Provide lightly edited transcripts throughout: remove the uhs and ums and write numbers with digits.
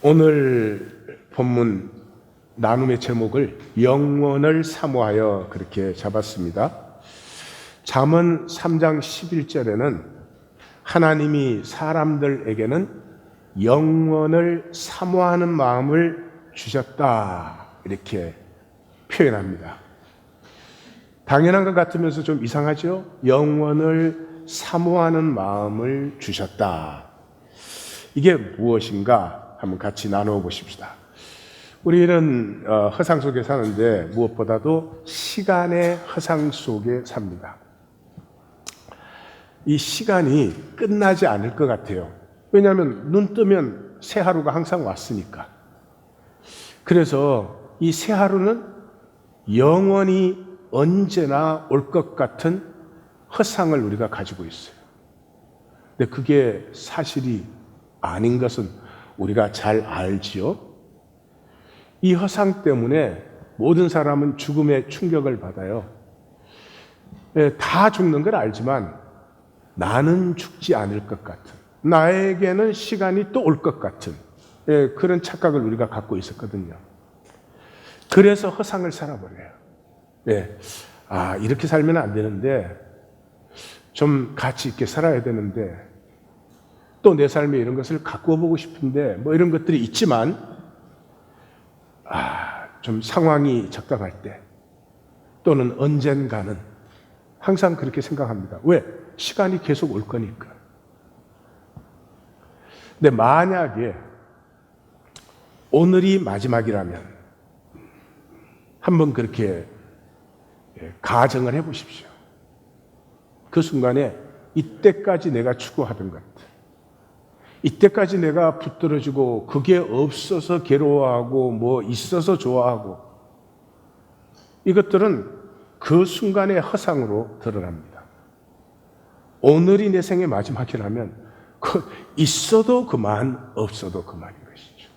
오늘 본문 나눔의 제목을 영원을 사모하여 그렇게 잡았습니다. 잠언 3장 11절에는 하나님이 사람들에게는 영원을 사모하는 마음을 주셨다 이렇게 표현합니다. 당연한 것 같으면서 좀 이상하죠? 영원을 사모하는 마음을 주셨다. 이게 무엇인가 한번 같이 나누어 보십시다. 우리는 허상 속에 사는데 무엇보다도 시간의 허상 속에 삽니다. 이 시간이 끝나지 않을 것 같아요. 왜냐하면 눈 뜨면 새 하루가 항상 왔으니까. 그래서 이 새 하루는 영원히 언제나 올 것 같은 허상을 우리가 가지고 있어요. 근데 그게 사실이 아닌 것은 우리가 잘 알지요. 이 허상 때문에 모든 사람은 죽음의 충격을 받아요. 다 죽는 걸 알지만 나는 죽지 않을 것 같은, 나에게는 시간이 또 올 것 같은 그런 착각을 우리가 갖고 있었거든요. 그래서 허상을 살아버려요. 이렇게 살면 안 되는데, 좀 가치 있게 살아야 되는데, 또 내 삶에 이런 것을 가꾸어 보고 싶은데, 뭐 이런 것들이 있지만, 좀 상황이 적당할 때, 또는 언젠가는 항상 그렇게 생각합니다. 왜? 시간이 계속 올 거니까. 근데 만약에 오늘이 마지막이라면 한번 그렇게 가정을 해보십시오. 그 순간에 이때까지 내가 추구하던 것, 이때까지 내가 붙들어지고 그게 없어서 괴로워하고 뭐 있어서 좋아하고, 이것들은 그 순간의 허상으로 드러납니다. 오늘이 내 생의 마지막이라면 있어도 그만, 없어도 그만인 것이죠.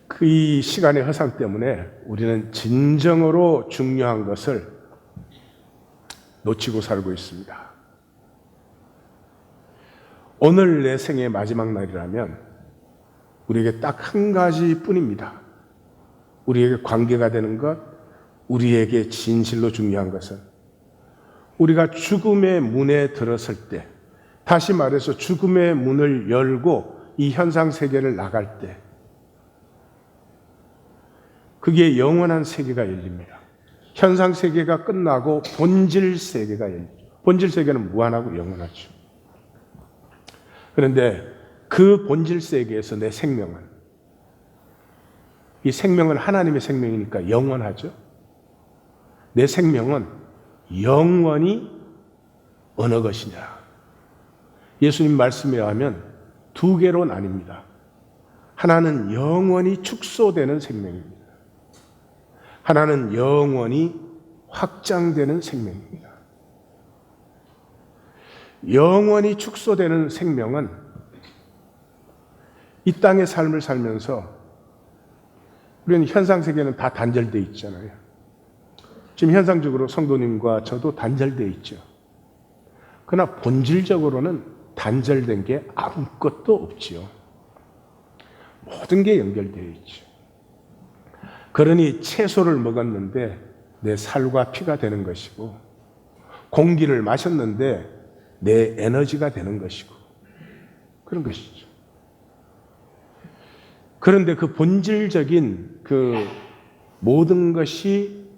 그 시간의 허상 때문에 우리는 진정으로 중요한 것을 놓치고 살고 있습니다. 오늘 내 생의 마지막 날이라면 우리에게 딱 한 가지 뿐입니다. 우리에게 관계가 되는 것, 우리에게 진실로 중요한 것은 우리가 죽음의 문에 들었을 때, 다시 말해서 죽음의 문을 열고 이 현상 세계를 나갈 때, 그게 영원한 세계가 열립니다. 현상 세계가 끝나고 본질 세계가 열리죠. 본질 세계는 무한하고 영원하죠. 그런데 그 본질 세계에서 내 생명은, 이 생명은 하나님의 생명이니까 영원하죠. 내 생명은 영원히 어느 것이냐. 예수님 말씀에 의하면 두 개로 나뉩니다. 하나는 영원히 축소되는 생명입니다. 하나는 영원히 확장되는 생명입니다. 영원히 축소되는 생명은 이 땅의 삶을 살면서 우리는 현상 세계는 다 단절되어 있잖아요. 지금 현상적으로 성도님과 저도 단절되어 있죠. 그러나 본질적으로는 단절된 게 아무것도 없지요. 모든 게 연결되어 있죠. 그러니 채소를 먹었는데 내 살과 피가 되는 것이고, 공기를 마셨는데 내 에너지가 되는 것이고, 그런 것이죠. 그런데 그 본질적인 그 모든 것이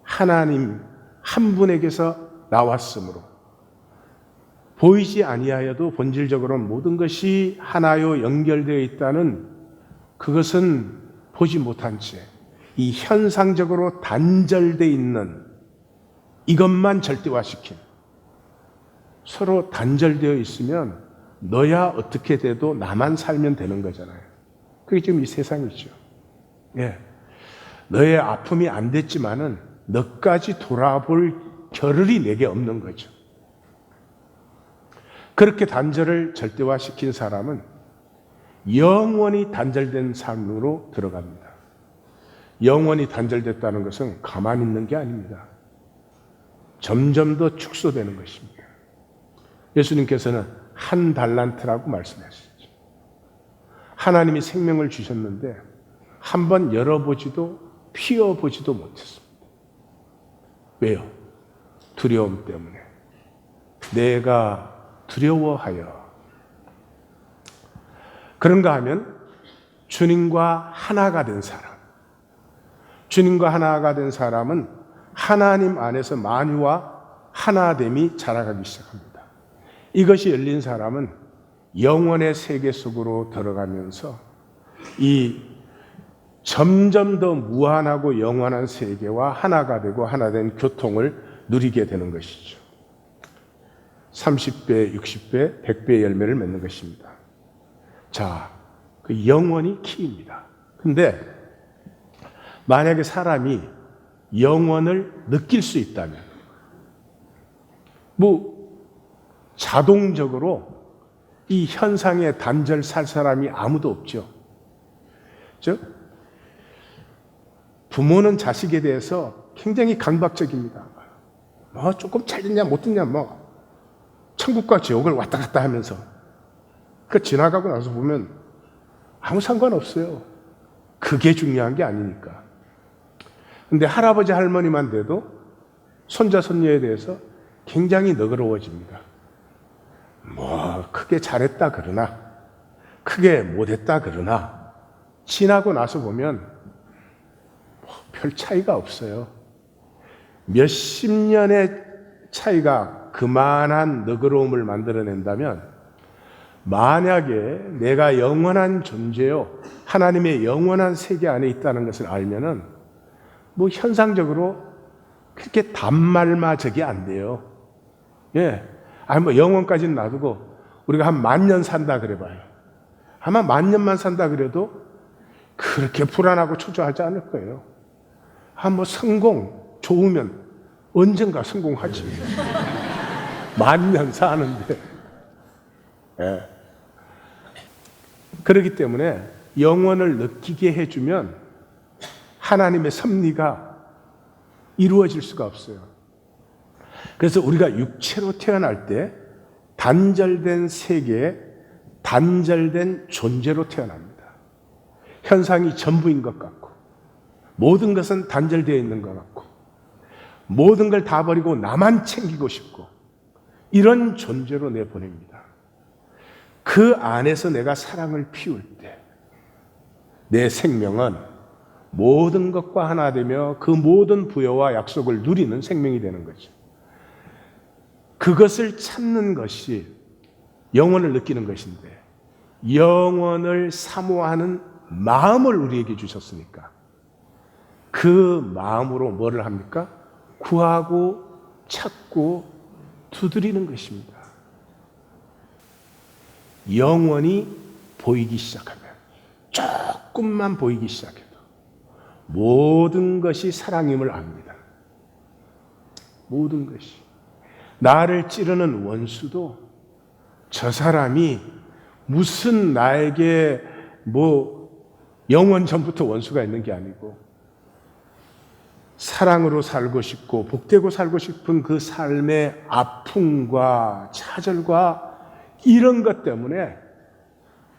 하나님 한 분에게서 나왔으므로, 보이지 아니하여도 본질적으로 모든 것이 하나요 연결되어 있다는 그것은 보지 못한 채 이 현상적으로 단절되어 있는 이것만 절대화시킨, 서로 단절되어 있으면 너야 어떻게 돼도 나만 살면 되는 거잖아요. 그게 지금 이 세상이죠. 너의 아픔이 안 됐지만은 너까지 돌아볼 겨를이 내게 없는 거죠. 그렇게 단절을 절대화시킨 사람은 영원히 단절된 삶으로 들어갑니다. 영원히 단절됐다는 것은 가만히 있는 게 아닙니다. 점점 더 축소되는 것입니다. 예수님께서는 한 달란트라고 말씀하셨죠. 하나님이 생명을 주셨는데 한번 열어보지도 피워보지도 못했습니다. 왜요? 두려움 때문에. 내가 두려워하여. 그런가 하면 주님과 하나가 된 사람, 주님과 하나가 된 사람은 하나님 안에서 만유와 하나됨이 자라가기 시작합니다. 이것이 열린 사람은 영원의 세계 속으로 들어가면서 이 점점 더 무한하고 영원한 세계와 하나가 되고 하나 된 교통을 누리게 되는 것이죠. 30배, 60배, 100배의 열매를 맺는 것입니다. 자, 그 영원이 키입니다. 근데 만약에 사람이 영원을 느낄 수 있다면 자동적으로 이 현상에 단절 살 사람이 아무도 없죠. 즉 부모는 자식에 대해서 굉장히 강박적입니다. 조금 잘 됐냐 못 됐냐 천국과 지옥을 왔다 갔다 하면서 그 지나가고 나서 보면 아무 상관없어요. 그게 중요한 게 아니니까. 근데 할아버지 할머니만 돼도 손자 손녀에 대해서 굉장히 너그러워집니다. 크게 잘했다 그러나 크게 못했다 그러나 지나고 나서 보면 별 차이가 없어요. 몇십 년의 차이가 그만한 너그러움을 만들어낸다면 만약에 내가 영원한 존재요 하나님의 영원한 세계 안에 있다는 것을 알면은 현상적으로 그렇게 단말마적이 안 돼요. 예. 영원까지는 놔두고 우리가 한 10,000년 산다 그래봐요. 아마 10,000년만 산다 그래도 그렇게 불안하고 초조하지 않을 거예요. 성공 좋으면 언젠가 성공하지. 10,000년 사는데. 예. 그렇기 때문에 영원을 느끼게 해주면 하나님의 섭리가 이루어질 수가 없어요. 그래서 우리가 육체로 태어날 때 단절된 세계에 단절된 존재로 태어납니다. 현상이 전부인 것 같고 모든 것은 단절되어 있는 것 같고 모든 걸 다 버리고 나만 챙기고 싶고 이런 존재로 내보냅니다. 그 안에서 내가 사랑을 피울 때 내 생명은 모든 것과 하나 되며 그 모든 부여와 약속을 누리는 생명이 되는 거죠. 그것을 찾는 것이 영원을 느끼는 것인데 영원을 사모하는 마음을 우리에게 주셨으니까 그 마음으로 뭐를 합니까? 구하고 찾고 두드리는 것입니다. 영원이 보이기 시작하면 조금만 보이기 시작해도 모든 것이 사랑임을 압니다. 모든 것이. 나를 찌르는 원수도 저 사람이 무슨 나에게 영원 전부터 원수가 있는 게 아니고 사랑으로 살고 싶고 복되고 살고 싶은 그 삶의 아픔과 차절과 이런 것 때문에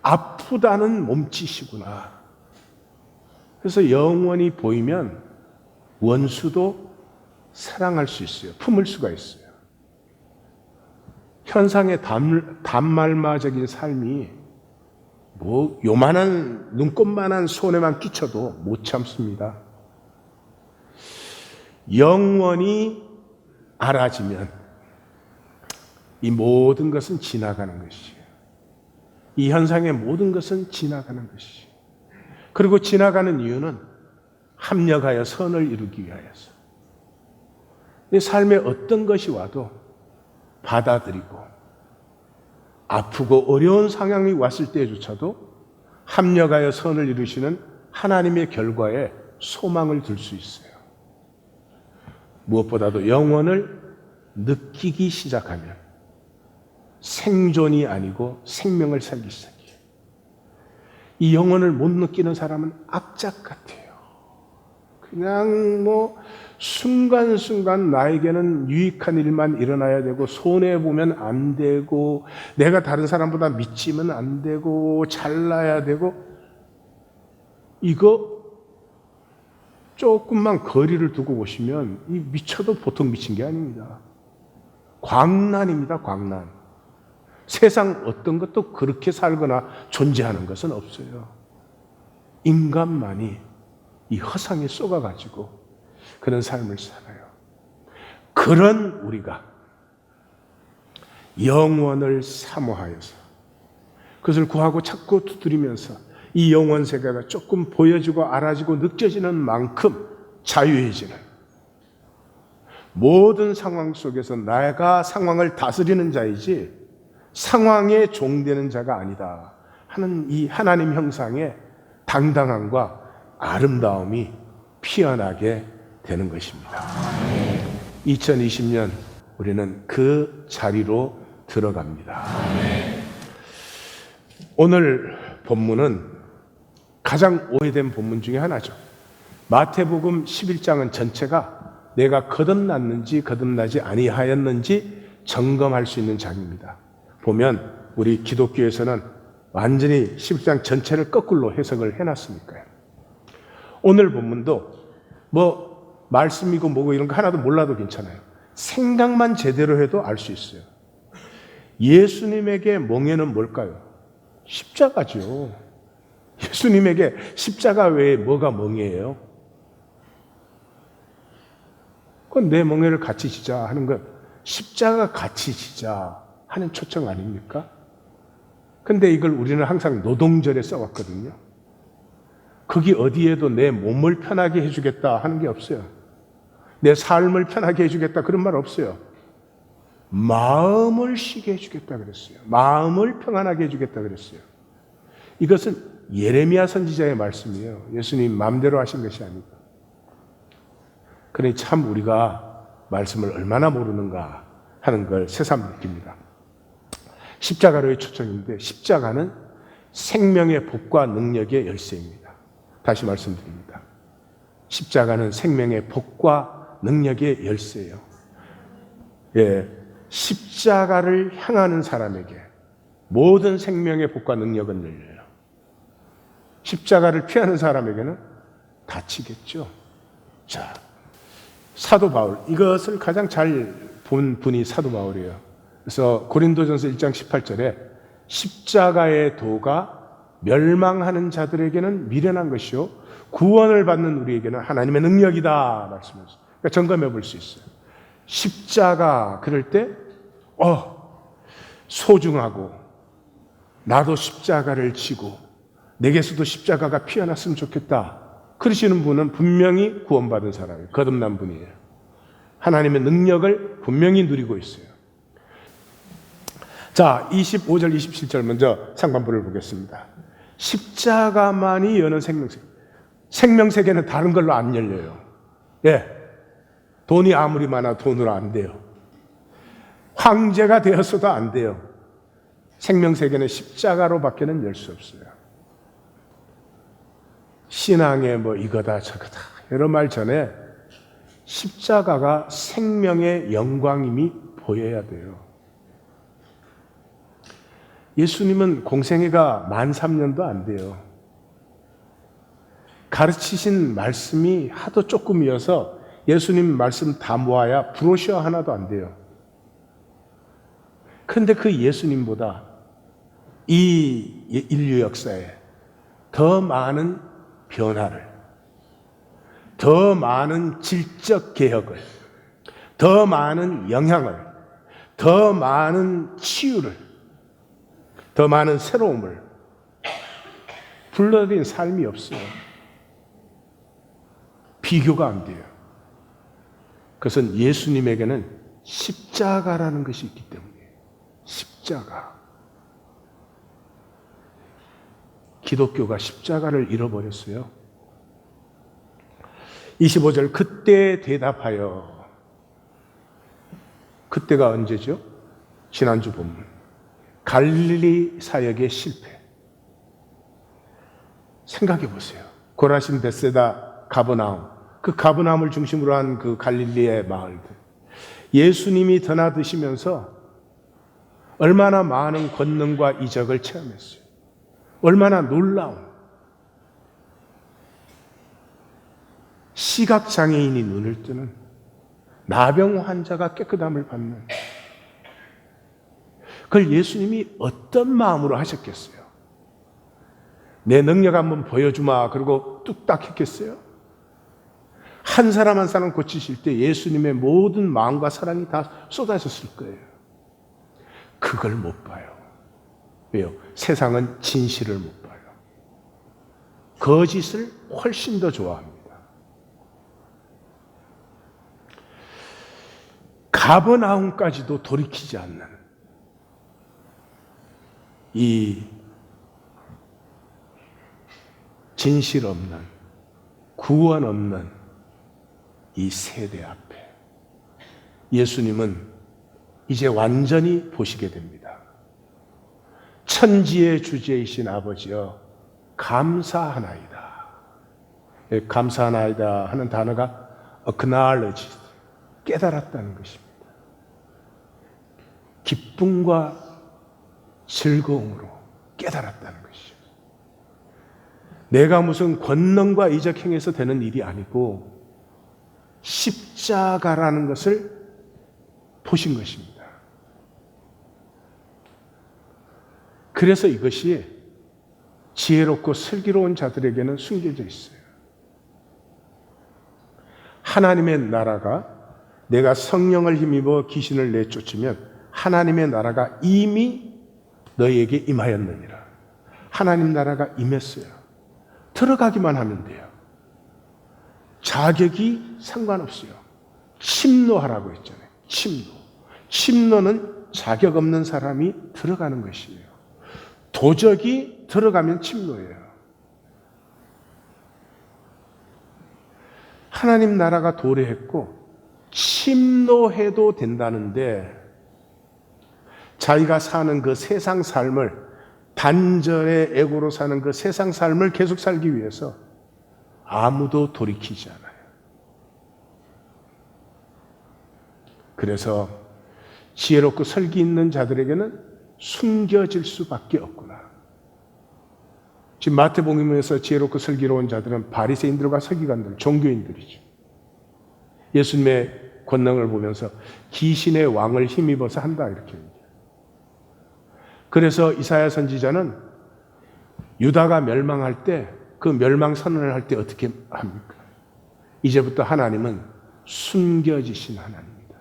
아프다는 몸짓이구나. 그래서 영원히 보이면 원수도 사랑할 수 있어요. 품을 수가 있어요. 현상의 단말마적인 삶이 요만한 눈곱만한 손에만 끼쳐도 못 참습니다. 영원히 알아지면 이 모든 것은 지나가는 것이에요. 이 현상의 모든 것은 지나가는 것이에요. 그리고 지나가는 이유는 합력하여 선을 이루기 위하여서. 이 삶에 어떤 것이 와도 받아들이고 아프고 어려운 상황이 왔을 때조차도 합력하여 선을 이루시는 하나님의 결과에 소망을 둘 수 있어요. 무엇보다도 영원을 느끼기 시작하면 생존이 아니고 생명을 살기 시작해요. 이 영혼을 못 느끼는 사람은 악작 같아요. 그냥 순간순간 나에게는 유익한 일만 일어나야 되고, 손해보면 안 되고, 내가 다른 사람보다 미치면 안 되고, 잘나야 되고, 이거 조금만 거리를 두고 보시면 이 미쳐도 보통 미친 게 아닙니다. 광란입니다, 광란. 세상 어떤 것도 그렇게 살거나 존재하는 것은 없어요. 인간만이 이 허상에 쏘가가지고 그런 삶을 살아요. 그런 우리가 영원을 사모하여서 그것을 구하고 찾고 두드리면서 이 영원 세계가 조금 보여지고 알아지고 느껴지는 만큼 자유해지는, 모든 상황 속에서 내가 상황을 다스리는 자이지 상황에 종되는 자가 아니다 하는 이 하나님 형상의 당당함과 아름다움이 피어나게 되는 것입니다. 2020년 우리는 그 자리로 들어갑니다. 오늘 본문은 가장 오해된 본문 중에 하나죠. 마태복음 11장은 전체가 내가 거듭났는지 거듭나지 아니하였는지 점검할 수 있는 장입니다. 보면 우리 기독교에서는 완전히 11장 전체를 거꾸로 해석을 해놨으니까요. 오늘 본문도 뭐 말씀이고 뭐고 이런 거 하나도 몰라도 괜찮아요. 생각만 제대로 해도 알 수 있어요. 예수님에게 멍에는 뭘까요? 십자가죠. 예수님에게 십자가 외에 뭐가 멍에예요? 그건 내 멍에를 같이 지자 하는 건 십자가 같이 지자 하는 초청 아닙니까? 근데 이걸 우리는 항상 노동절에 써왔거든요. 거기 어디에도 내 몸을 편하게 해주겠다 하는 게 없어요. 내 삶을 편하게 해주겠다 그런 말 없어요. 마음을 쉬게 해주겠다 그랬어요. 마음을 평안하게 해주겠다 그랬어요. 이것은 예레미야 선지자의 말씀이에요. 예수님 마음대로 하신 것이 아니고. 그러니 참 우리가 말씀을 얼마나 모르는가 하는 걸 새삼 느낍니다. 십자가로의 초청인데 십자가는 생명의 복과 능력의 열쇠입니다. 다시 말씀드립니다. 십자가는 생명의 복과 능력의 열쇠예요. 예, 십자가를 향하는 사람에게 모든 생명의 복과 능력은 열려요. 십자가를 피하는 사람에게는 다치겠죠. 자, 사도 바울, 이것을 가장 잘 본 분이 사도 바울이에요. 그래서 고린도전서 1장 18절에 십자가의 도가 멸망하는 자들에게는 미련한 것이요 구원을 받는 우리에게는 하나님의 능력이다 말씀하셨어요. 그러니까 점검해 볼 수 있어요. 십자가 그럴 때 소중하고 나도 십자가를 지고 내게서도 십자가가 피어났으면 좋겠다 그러시는 분은 분명히 구원받은 사람이에요. 거듭난 분이에요. 하나님의 능력을 분명히 누리고 있어요. 자, 25절 27절 먼저 상반부를 보겠습니다. 십자가만이 여는 생명세계. 생명세계는 다른 걸로 안 열려요. 예, 돈이 아무리 많아 돈으로 안 돼요. 황제가 되었어도 안 돼요. 생명세계는 십자가로 밖에는 열 수 없어요. 신앙의 뭐 이거다 저거다 여러 말 전에 십자가가 생명의 영광임이 보여야 돼요. 예수님은 공생애가 13,000년도 안 돼요. 가르치신 말씀이 하도 조금이어서 예수님 말씀 다 모아야 브로셔 하나도 안 돼요. 그런데 그 예수님보다 이 인류 역사에 더 많은 변화를, 더 많은 질적 개혁을, 더 많은 영향을, 더 많은 치유를, 더 많은 새로움을 불러들인 삶이 없어요. 비교가 안 돼요. 그것은 예수님에게는 십자가라는 것이 있기 때문이에요. 십자가. 기독교가 십자가를 잃어버렸어요. 25절 그때 대답하여. 그때가 언제죠? 지난주 본문. 갈릴리 사역의 실패. 생각해 보세요. 고라신, 벳세다, 가버나움 그 가버나움을 중심으로 한 그 갈릴리의 마을들, 예수님이 드나드시면서 얼마나 많은 권능과 이적을 체험했어요. 얼마나 놀라운, 시각장애인이 눈을 뜨는, 나병 환자가 깨끗함을 받는, 그걸 예수님이 어떤 마음으로 하셨겠어요? 내 능력 한번 보여주마 그러고 뚝딱 했겠어요? 한 사람 한 사람 고치실 때 예수님의 모든 마음과 사랑이 다 쏟아졌을 거예요. 그걸 못 봐요. 왜요? 세상은 진실을 못 봐요. 거짓을 훨씬 더 좋아합니다. 가버나움까지도 돌이키지 않는 이 진실 없는, 구원 없는 이 세대 앞에 예수님은 이제 완전히 보시게 됩니다. 천지의 주제이신 아버지여 감사하나이다. 감사하나이다 하는 단어가 acknowledge, 깨달았다는 것입니다. 기쁨과 즐거움으로 깨달았다는 것이죠. 내가 무슨 권능과 이적 행해서 되는 일이 아니고 십자가라는 것을 보신 것입니다. 그래서 이것이 지혜롭고 슬기로운 자들에게는 숨겨져 있어요. 하나님의 나라가, 내가 성령을 힘입어 귀신을 내쫓으면 하나님의 나라가 이미 너희에게 임하였느니라. 하나님 나라가 임했어요. 들어가기만 하면 돼요. 자격이 상관없어요. 침노하라고 했잖아요. 침노. 침노는 자격 없는 사람이 들어가는 것이에요. 도적이 들어가면 침노예요. 하나님 나라가 도래했고 침노해도 된다는데, 자기가 사는 그 세상 삶을, 단절의 애고로 사는 그 세상 삶을 계속 살기 위해서 아무도 돌이키지 않아요. 그래서 지혜롭고 설기 있는 자들에게는 숨겨질 수밖에 없구나. 지금 마태복음에서 지혜롭고 슬기로운 자들은 바리새인들과 서기관들, 종교인들이죠. 예수님의 권능을 보면서 귀신의 왕을 힘입어서 한다 이렇게 얘기해요. 그래서 이사야 선지자는 유다가 멸망할 때, 그 멸망 선언을 할 때 어떻게 합니까? 이제부터 하나님은 숨겨지신 하나님입니다.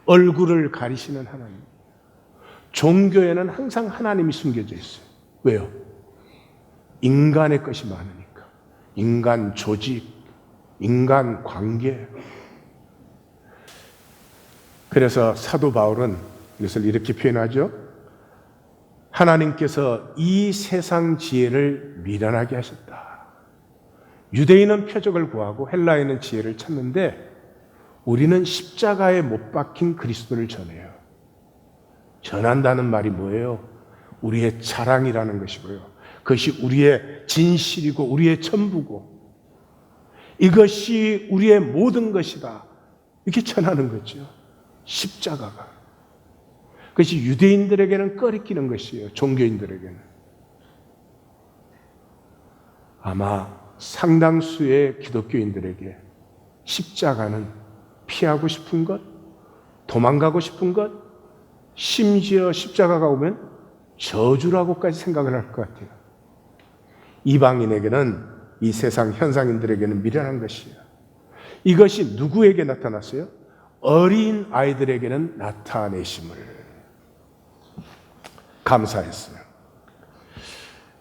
얼굴을 가리시는 하나님입니다. 종교에는 항상 하나님이 숨겨져 있어요. 왜요? 인간의 것이 많으니까. 인간 조직, 인간 관계. 그래서 사도 바울은 이것을 이렇게 표현하죠. 하나님께서 이 세상 지혜를 미련하게 하셨다. 유대인은 표적을 구하고 헬라인은 지혜를 찾는데 우리는 십자가에 못 박힌 그리스도를 전해요. 전한다는 말이 뭐예요? 우리의 자랑이라는 것이고요. 그것이 우리의 진실이고 우리의 전부고 이것이 우리의 모든 것이다. 이렇게 전하는 거죠. 십자가가. 그것이 유대인들에게는 꺼리끼는 것이에요. 종교인들에게는. 아마 상당수의 기독교인들에게 십자가는 피하고 싶은 것, 도망가고 싶은 것, 심지어 십자가가 오면 저주라고까지 생각을 할 것 같아요. 이방인에게는, 이 세상 현상인들에게는 미련한 것이에요. 이것이 누구에게 나타났어요? 어린 아이들에게는 나타내심을 감사했어요.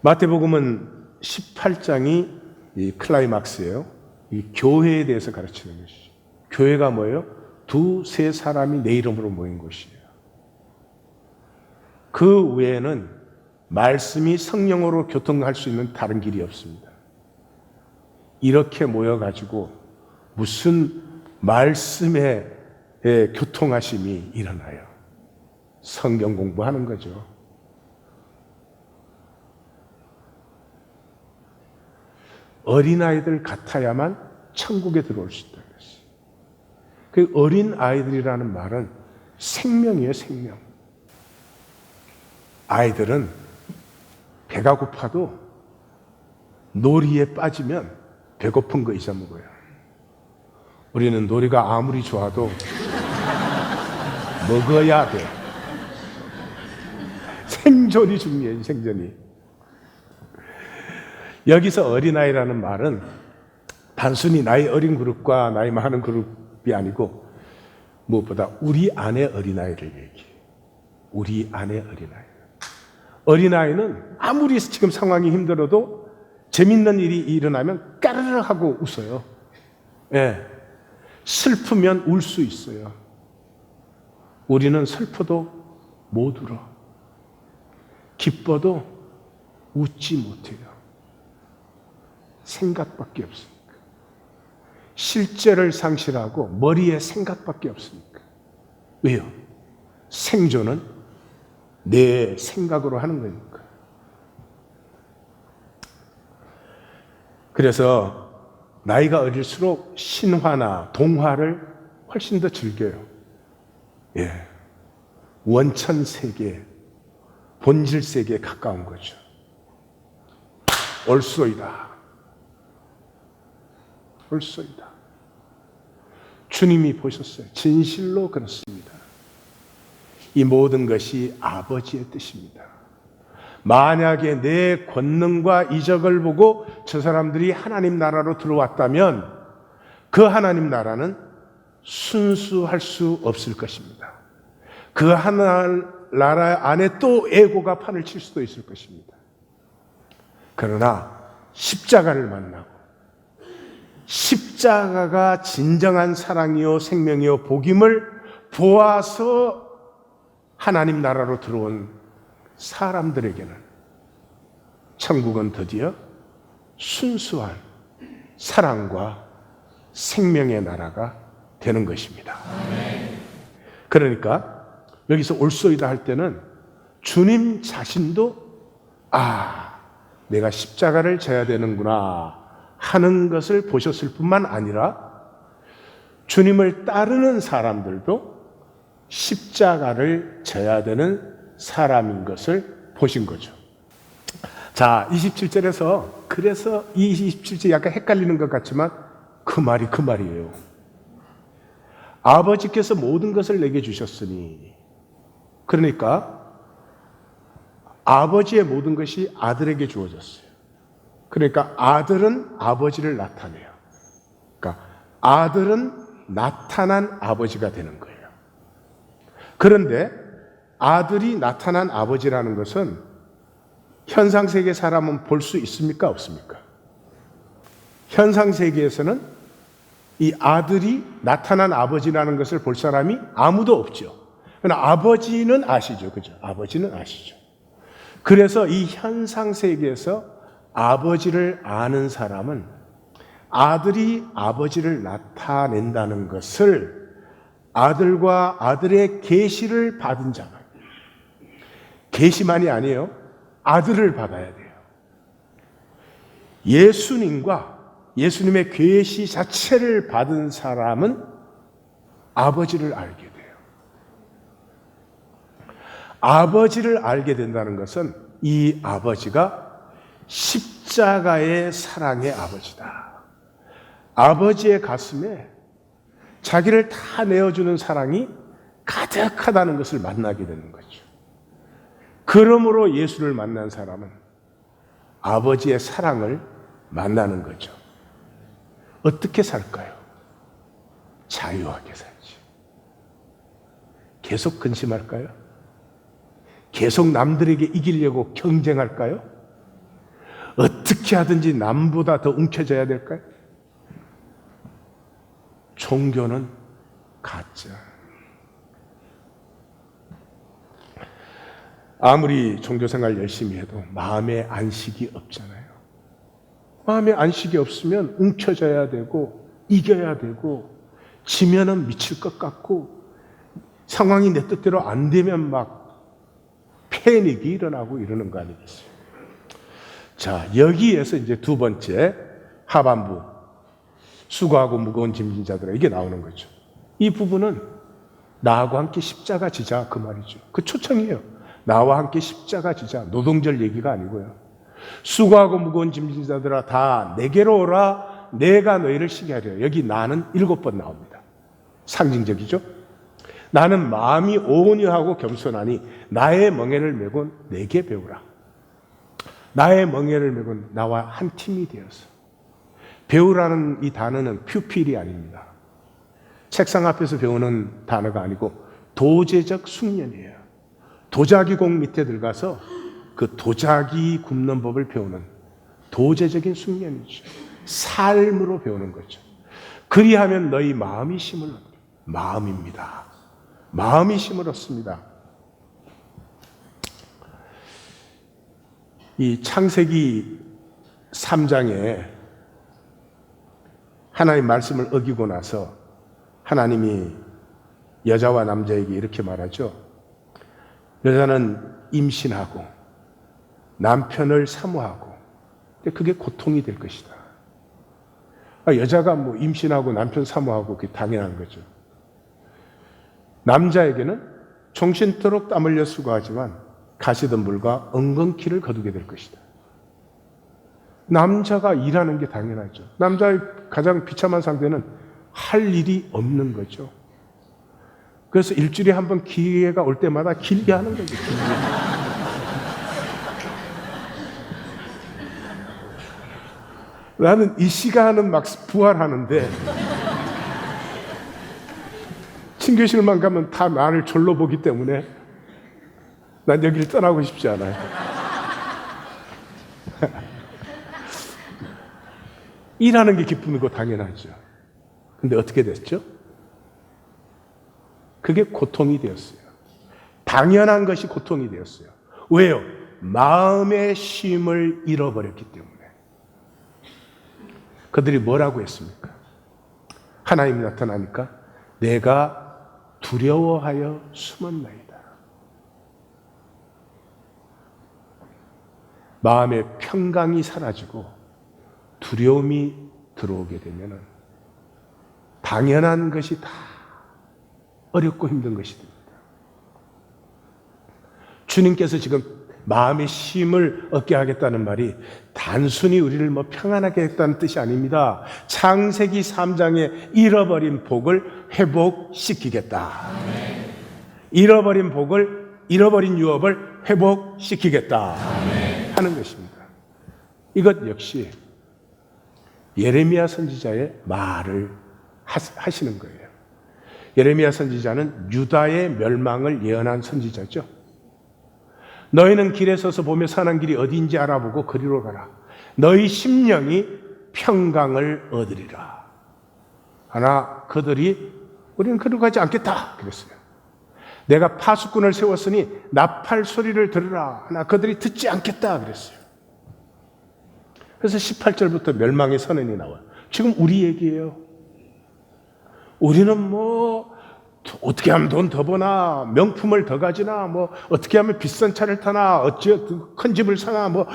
마태복음은 18장이 이 클라이막스예요. 이 교회에 대해서 가르치는 것이죠. 교회가 뭐예요? 두세 사람이 내 이름으로 모인 곳이에요. 그 외에는 말씀이 성령으로 교통할 수 있는 다른 길이 없습니다. 이렇게 모여가지고 무슨 말씀의 교통하심이 일어나요. 성경 공부하는 거죠. 어린아이들 같아야만 천국에 들어올 수 있다 그랬어요. 그 어린 아이들이라는 말은 생명이에요, 생명. 아이들은 배가 고파도 놀이에 빠지면 배고픈 거 잊어먹어요. 우리는 놀이가 아무리 좋아도 먹어야 돼. 생존이 중요해요, 생존이. 여기서 어린아이라는 말은 단순히 나이 어린 그룹과 나이 많은 그룹이 아니고 무엇보다 우리 안의 어린아이를 얘기해요. 우리 안의 어린아이. 어린아이는 아무리 지금 상황이 힘들어도 재밌는 일이 일어나면 까르르 하고 웃어요. 예. 슬프면 울 수 있어요. 우리는 슬퍼도 못 울어. 기뻐도 웃지 못해요. 생각밖에 없으니까. 실제를 상실하고 머리에 생각밖에 없으니까. 왜요? 생존은 내 생각으로 하는 거니까. 그래서 나이가 어릴수록 신화나 동화를 훨씬 더 즐겨요. 예. 원천 세계, 본질 세계에 가까운 거죠. 옳소이다. 옳소이다. 주님이 보셨어요. 진실로 그렇습니다. 이 모든 것이 아버지의 뜻입니다. 만약에 내 권능과 이적을 보고 저 사람들이 하나님 나라로 들어왔다면 그 하나님 나라는 순수할 수 없을 것입니다. 그 하나님 나라 안에 또 에고가 판을 칠 수도 있을 것입니다. 그러나 십자가를 만나고 십자가가 진정한 사랑이요 생명이요 복임을 보아서 하나님 나라로 들어온 사람들에게는 천국은 드디어 순수한 사랑과 생명의 나라가 되는 것입니다. 그러니까 여기서 옳소이다 할 때는 주님 자신도 내가 십자가를 져야 되는구나 하는 것을 보셨을 뿐만 아니라 주님을 따르는 사람들도 십자가를 져야 되는 사람인 것을 보신 거죠. 자, 27절에서 그래서 이 27절 약간 헷갈리는 것 같지만 그 말이 그 말이에요. 아버지께서 모든 것을 내게 주셨으니, 그러니까 아버지의 모든 것이 아들에게 주어졌어요. 그러니까 아들은 아버지를 나타내요. 그러니까 아들은 나타난 아버지가 되는 거예요. 그런데 아들이 나타난 아버지라는 것은 현상세계 사람은 볼 수 있습니까? 없습니까? 현상세계에서는 이 아들이 나타난 아버지라는 것을 볼 사람이 아무도 없죠. 그러나 아버지는 아시죠. 그죠? 아버지는 아시죠. 그래서 이 현상세계에서 아버지를 아는 사람은 아들이 아버지를 나타낸다는 것을 아들과 아들의 계시를 받은 자가, 계시만이 아니에요. 아들을 받아야 돼요. 예수님과 예수님의 계시 자체를 받은 사람은 아버지를 알게 돼요. 아버지를 알게 된다는 것은 이 아버지가 십자가의 사랑의 아버지다. 아버지의 가슴에 자기를 다 내어주는 사랑이 가득하다는 것을 만나게 되는 거죠. 그러므로 예수를 만난 사람은 아버지의 사랑을 만나는 거죠. 어떻게 살까요? 자유하게 살지. 계속 근심할까요? 계속 남들에게 이기려고 경쟁할까요? 어떻게 하든지 남보다 더 움켜져야 될까요? 종교는 가짜. 아무리 종교생활 열심히 해도 마음에 안식이 없잖아요. 마음에 안식이 없으면 움켜져야 되고 이겨야 되고 지면은 미칠 것 같고 상황이 내 뜻대로 안 되면 막 패닉이 일어나고 이러는 거 아니겠어요? 자, 여기에서 이제 두 번째 하반부 수고하고 무거운 짐진 자들아, 이게 나오는 거죠. 이 부분은 나하고 함께 십자가 지자, 그 말이죠. 그 초청이에요. 나와 함께 십자가 지자. 노동절 얘기가 아니고요. 수고하고 무거운 짐진 자들아 다 내게로 오라, 내가 너희를 쉬게 하리라. 여기 나는 7번 나옵니다. 상징적이죠. 나는 마음이 온유하고 겸손하니 나의 멍에를 메고 내게 배우라. 나의 멍에를 메고 나와 한 팀이 되어서. 배우라는 이 단어는 퓨필이 아닙니다. 책상 앞에서 배우는 단어가 아니고 도제적 숙련이에요. 도자기공 밑에 들어가서 그 도자기 굽는 법을 배우는 도제적인 숙련이죠. 삶으로 배우는 거죠. 그리하면 너희 마음이 힘을 얻으리라. 마음입니다. 마음이 힘을 얻습니다. 이 창세기 3장에 하나님 말씀을 어기고 나서 하나님이 여자와 남자에게 이렇게 말하죠. 여자는 임신하고 남편을 사모하고, 근데 그게 고통이 될 것이다. 여자가 뭐 임신하고 남편 사모하고 그게 당연한 거죠. 남자에게는 정신토록 땀 흘려 수고하지만 가시던 물과 엉겅퀴를 거두게 될 것이다. 남자가 일하는 게 당연하죠. 남자의 가장 비참한 상태는 할 일이 없는 거죠. 그래서 일주일에 한 번 기회가 올 때마다 길게 하는 거죠. 나는 이 시간은 막 부활하는데 친교실만 가면 다 나를 졸로 보기 때문에 난 여기를 떠나고 싶지 않아요. 일하는 게 기쁨이고 당연하죠. 근데 어떻게 됐죠? 그게 고통이 되었어요. 당연한 것이 고통이 되었어요. 왜요? 마음의 쉼을 잃어버렸기 때문에. 그들이 뭐라고 했습니까? 하나님이 나타나니까 내가 두려워하여 숨었나이다. 마음의 평강이 사라지고 두려움이 들어오게 되면 당연한 것이 다 어렵고 힘든 것이 됩니다. 주님께서 지금 마음의 쉼을 얻게 하겠다는 말이 단순히 우리를 뭐 평안하게 했다는 뜻이 아닙니다. 창세기 3장에 잃어버린 복을 회복시키겠다. 잃어버린 복을, 잃어버린 유업을 회복시키겠다 하는 것입니다. 이것 역시 예레미야 선지자의 말을 하시는 거예요. 예레미야 선지자는 유다의 멸망을 예언한 선지자죠. 너희는 길에 서서 보며 선한 길이 어디인지 알아보고 그리로 가라. 너희 심령이 평강을 얻으리라. 하나 그들이 우리는 그리로 가지 않겠다 그랬어요. 내가 파수꾼을 세웠으니 나팔 소리를 들으라. 하나 그들이 듣지 않겠다 그랬어요. 그래서 18절부터 멸망의 선언이 나와요. 지금 우리 얘기예요. 우리는 뭐 어떻게 하면 돈 더 버나, 명품을 더 가지나, 뭐 어떻게 하면 비싼 차를 타나, 어찌 큰 집을 사나, 뭐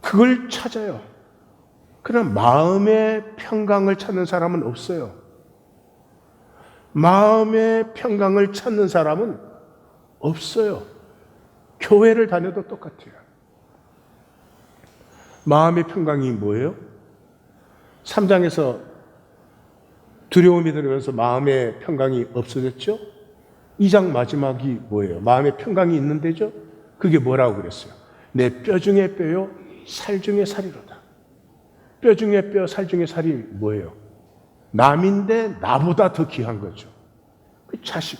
그걸 찾아요. 그러나 마음의 평강을 찾는 사람은 없어요. 마음의 평강을 찾는 사람은 없어요. 교회를 다녀도 똑같아요. 마음의 평강이 뭐예요? 3장에서 두려움이 들으면서 마음의 평강이 없어졌죠? 2장 마지막이 뭐예요? 마음의 평강이 있는데죠? 그게 뭐라고 그랬어요? 내 뼈 중에 뼈요, 살 중에 살이로다. 뼈 중에 뼈, 살 중에 살이 뭐예요? 남인데 나보다 더 귀한 거죠. 그 자식.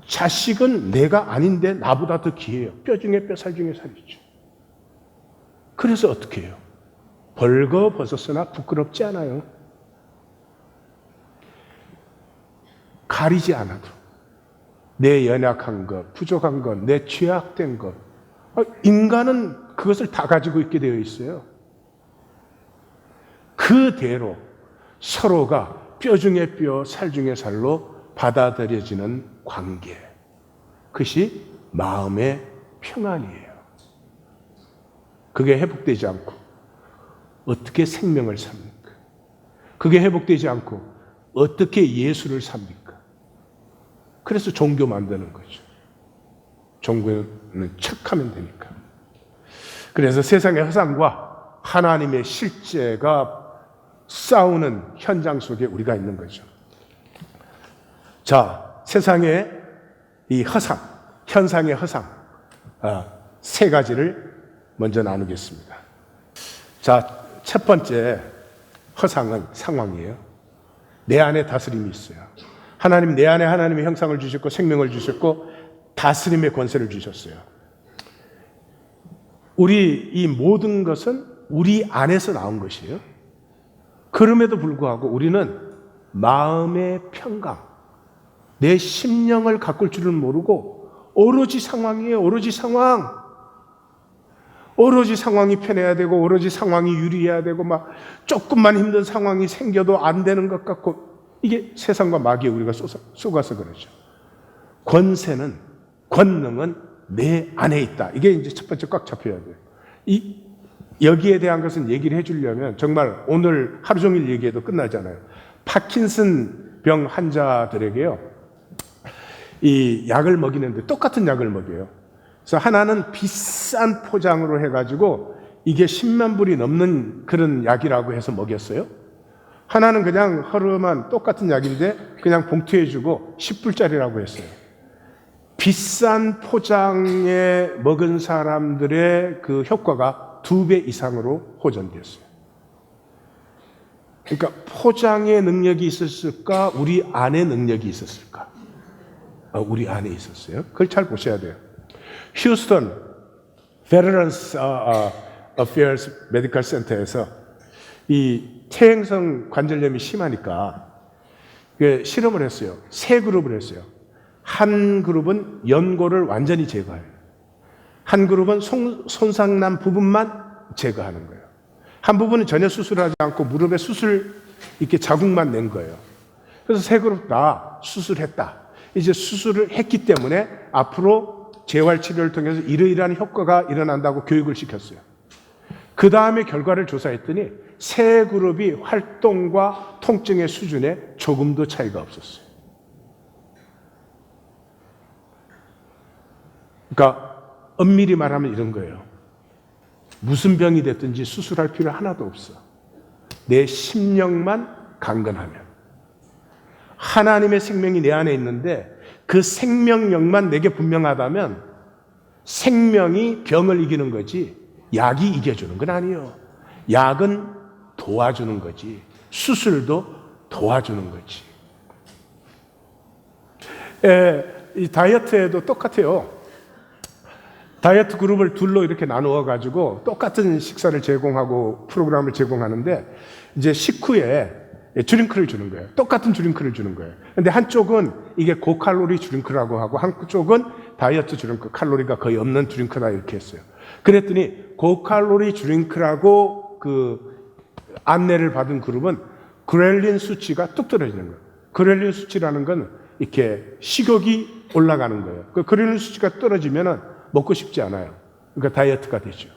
자식은 내가 아닌데 나보다 더 귀해요. 뼈 중에 뼈, 살 중에 살이죠. 그래서 어떻게 해요? 벌거벗었으나 부끄럽지 않아요. 가리지 않아도 내 연약한 것, 부족한 것, 내 죄악된 것, 인간은 그것을 다 가지고 있게 되어 있어요. 그대로 서로가 뼈 중에 뼈, 살 중에 살로 받아들여지는 관계, 그것이 마음의 평안이에요. 그게 회복되지 않고 어떻게 생명을 삽니까? 그게 회복되지 않고 어떻게 예수를 삽니까? 그래서 종교 만드는 거죠. 종교는 척하면 되니까. 그래서 세상의 허상과 하나님의 실제가 싸우는 현장 속에 우리가 있는 거죠. 자, 세상의 이 허상, 현상의 허상, 세 가지를 먼저 나누겠습니다. 자, 첫 번째 허상은 상황이에요. 내 안에 다스림이 있어요. 하나님, 내 안에 하나님의 형상을 주셨고 생명을 주셨고 다스림의 권세를 주셨어요. 우리 이 모든 것은 우리 안에서 나온 것이에요. 그럼에도 불구하고 우리는 마음의 평강, 내 심령을 가꿀 줄을 모르고 오로지 상황이에요. 오로지 상황. 오로지 상황이 편해야 되고 오로지 상황이 유리해야 되고 막 조금만 힘든 상황이 생겨도 안 되는 것 같고, 이게 세상과 마귀에 우리가 속아서 그러죠. 권세는, 권능은 내 안에 있다. 이게 이제 첫 번째 꽉 잡혀야 돼요. 여기에 대한 것은 얘기를 해주려면 정말 오늘 하루 종일 얘기해도 끝나잖아요. 파킨슨 병 환자들에게요, 이 약을 먹이는데 똑같은 약을 먹여요. 그래서 하나는 비싼 포장으로 해가지고 이게 10만 불이 넘는 그런 약이라고 해서 먹였어요. 하나는 그냥 허름한 똑같은 약인데 그냥 봉투에 주고 10불짜리라고 했어요. 비싼 포장에 먹은 사람들의 그 효과가 2배 이상으로 호전됐어요. 그러니까 포장의 능력이 있었을까? 우리 안에 능력이 있었을까? 우리 안에 있었어요. 그걸 잘 보셔야 돼요. 휴스턴 Veterans Affairs 메디컬 센터에서 이 퇴행성 관절염이 심하니까 실험을 했어요. 세 그룹을 했어요. 한 그룹은 연골을 완전히 제거해요. 한 그룹은 손상난 부분만 제거하는 거예요. 한 부분은 전혀 수술하지 않고 무릎에 수술 이렇게 자국만 낸 거예요. 그래서 세 그룹 다 수술했다. 이제 수술을 했기 때문에 앞으로 재활치료를 통해서 이러이러한 효과가 일어난다고 교육을 시켰어요. 그 다음에 결과를 조사했더니 세 그룹이 활동과 통증의 수준에 조금도 차이가 없었어요. 그러니까 엄밀히 말하면 이런 거예요. 무슨 병이 됐든지 수술할 필요 하나도 없어. 내 심령만 강건하면. 하나님의 생명이 내 안에 있는데 그 생명력만 내게 분명하다면 생명이 병을 이기는 거지 약이 이겨주는 건 아니에요. 약은 도와주는 거지 수술도 도와주는 거지. 이 다이어트에도 똑같아요. 다이어트 그룹을 둘로 이렇게 나누어 가지고 똑같은 식사를 제공하고 프로그램을 제공하는데 이제 식후에 드링크를 주는 거예요. 똑같은 드링크를 주는 거예요. 근데 한쪽은 이게 고칼로리 드링크라고 하고 한쪽은 다이어트 드링크, 칼로리가 거의 없는 드링크다 이렇게 했어요. 그랬더니 고칼로리 드링크라고 그 안내를 받은 그룹은 그렐린 수치가 뚝 떨어지는 거예요. 그렐린 수치라는 건 이렇게 식욕이 올라가는 거예요. 그 그렐린 수치가 떨어지면은 먹고 싶지 않아요. 그러니까 다이어트가 되죠.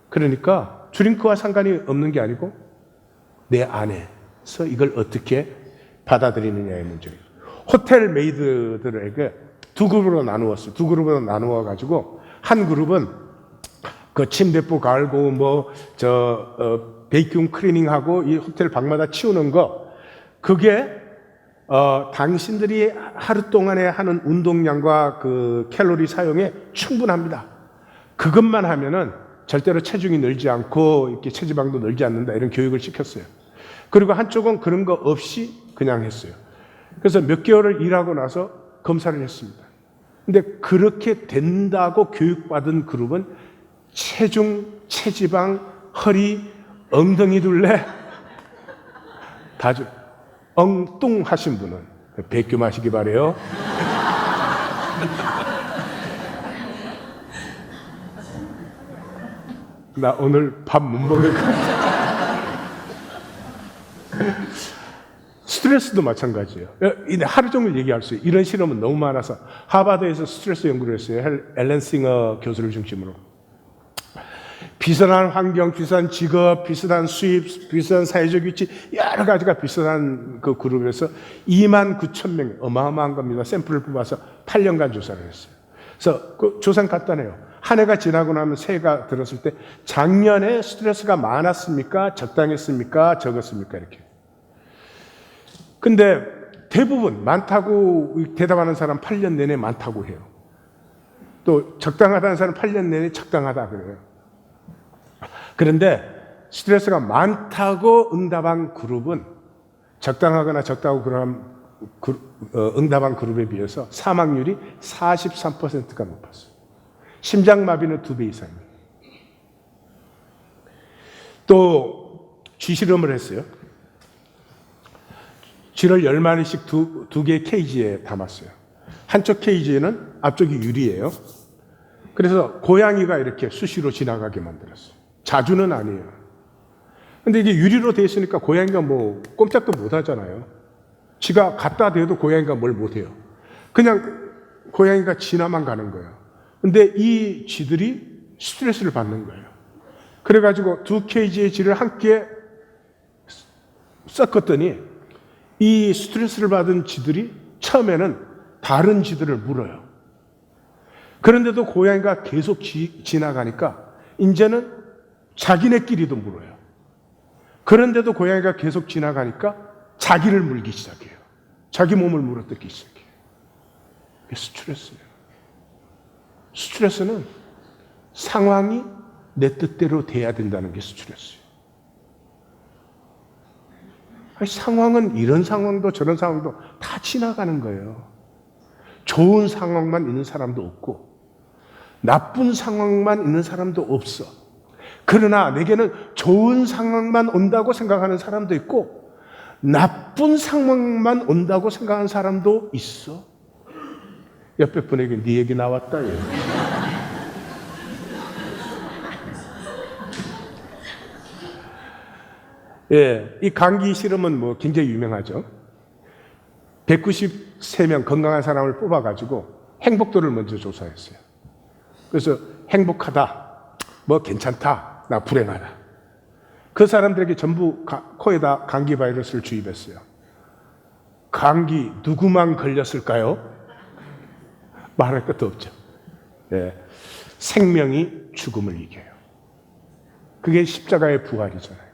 그러니까 드링크와 상관이 없는 게 아니고 내 안에서 이걸 어떻게 받아들이느냐의 문제예요. 호텔 메이드들에게 두 그룹으로 나누었어요. 두 그룹으로 나누어 가지고 한 그룹은 그 침대포 갈고 베이큐um 클리닝하고 이 호텔 방마다 치우는 거, 그게 당신들이 하루 동안에 하는 운동량과 그 칼로리 사용에 충분합니다. 그것만 하면은 절대로 체중이 늘지 않고 이렇게 체지방도 늘지 않는다 이런 교육을 시켰어요. 그리고 한쪽은 그런 거 없이 그냥 했어요. 그래서 몇 개월을 일하고 나서 검사를 했습니다. 근데 그렇게 된다고 교육받은 그룹은 체중, 체지방, 허리, 엉덩이 둘레 다 엉뚱하신 분은 백규 마시기 바래요. 나 오늘 밥 못 먹을 것 같아. 스트레스도 마찬가지예요. 하루 종일 얘기할 수 있어요. 이런 실험은 너무 많아서 하버드에서 스트레스 연구를 했어요. 앨런 싱어 교수를 중심으로. 비슷한 환경, 비슷한 직업, 비슷한 수입, 비슷한 사회적 위치, 여러 가지가 비슷한 그 그룹에서 29,000명, 어마어마한 겁니다. 샘플을 뽑아서 8년간 조사를 했어요. 그래서 그 조사는 간단해요. 한 해가 지나고 나면 새해가 들었을 때 작년에 스트레스가 많았습니까? 적당했습니까? 적었습니까? 이렇게. 근데 대부분 많다고 대답하는 사람 8년 내내 많다고 해요. 또 적당하다는 사람 8년 내내 적당하다 그래요. 그런데 스트레스가 많다고 응답한 그룹은 적당하거나 적다고 응답한 그룹에 비해서 사망률이 43%가 높았어요. 심장마비는 2배 이상입니다. 또 쥐실험을 했어요. 쥐를 10마리씩 두 개의 케이지에 담았어요. 한쪽 케이지에는 앞쪽이 유리예요. 그래서 고양이가 이렇게 수시로 지나가게 만들었어요. 자주는 아니에요. 근데 이게 유리로 돼 있으니까 고양이가 뭐 꼼짝도 못 하잖아요. 쥐가 갖다 대도 고양이가 뭘 못 해요. 그냥 고양이가 지나만 가는 거예요. 근데 이 쥐들이 스트레스를 받는 거예요. 그래가지고 두 케이지의 쥐를 함께 섞었더니 이 스트레스를 받은 쥐들이 처음에는 다른 쥐들을 물어요. 그런데도 고양이가 계속 지나가니까 이제는 자기네끼리도 물어요. 그런데도 고양이가 계속 지나가니까 자기를 물기 시작해요. 자기 몸을 물어뜯기 시작해요. 그게 스트레스예요. 스트레스는 상황이 내 뜻대로 돼야 된다는 게 스트레스예요. 상황은 이런 상황도 저런 상황도 다 지나가는 거예요. 좋은 상황만 있는 사람도 없고 나쁜 상황만 있는 사람도 없어. 그러나 내게는 좋은 상황만 온다고 생각하는 사람도 있고 나쁜 상황만 온다고 생각하는 사람도 있어. 옆에 분에게 네 얘기 나왔다. 얘. 예, 이 감기 실험은 뭐 굉장히 유명하죠. 193명 건강한 사람을 뽑아가지고 행복도를 먼저 조사했어요. 그래서 행복하다, 뭐 괜찮다, 나 불행하다. 그 사람들에게 전부 코에다 감기 바이러스를 주입했어요. 감기 누구만 걸렸을까요? 말할 것도 없죠. 예, 생명이 죽음을 이겨요. 그게 십자가의 부활이잖아요.